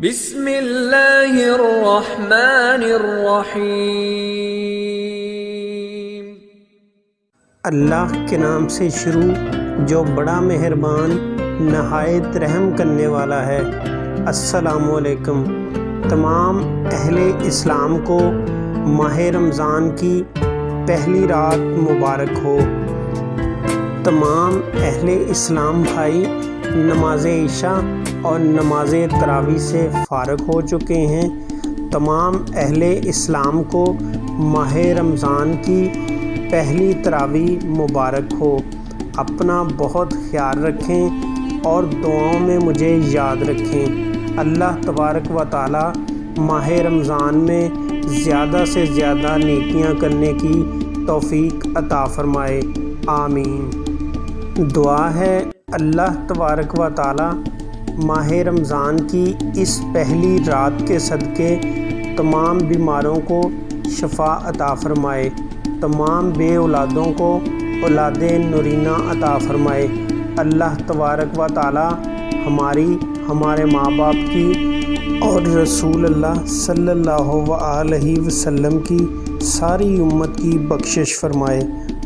بسم اللہ الرحمن الرحیم۔ اللہ کے نام سے شروع جو بڑا مہربان نہایت رحم کرنے والا ہے۔ السلام علیکم۔ تمام اہل اسلام کو ماہ رمضان کی پہلی رات مبارک ہو۔ تمام اہل اسلام بھائی نماز عشاء اور نماز تراویح سے فارغ ہو چکے ہیں۔ تمام اہل اسلام کو ماہ رمضان کی پہلی تراویح مبارک ہو۔ اپنا بہت خیال رکھیں اور دعاؤں میں مجھے یاد رکھیں۔ اللہ تبارک و تعالی ماہ رمضان میں زیادہ سے زیادہ نیکیاں کرنے کی توفیق عطا فرمائے، آمین۔ دعا ہے اللہ تبارک و تعالی ماہ رمضان کی اس پہلی رات کے صدقے تمام بیماروں کو شفا عطا فرمائے، تمام بے اولادوں کو اولاد نورینہ عطا فرمائے۔ اللہ تبارک و تعالی ہمارے ماں باپ کی اور رسول اللہ صلی اللہ علیہ وسلم کی ساری امت کی بخشش فرمائے،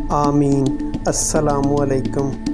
آمین۔ السلام علیکم۔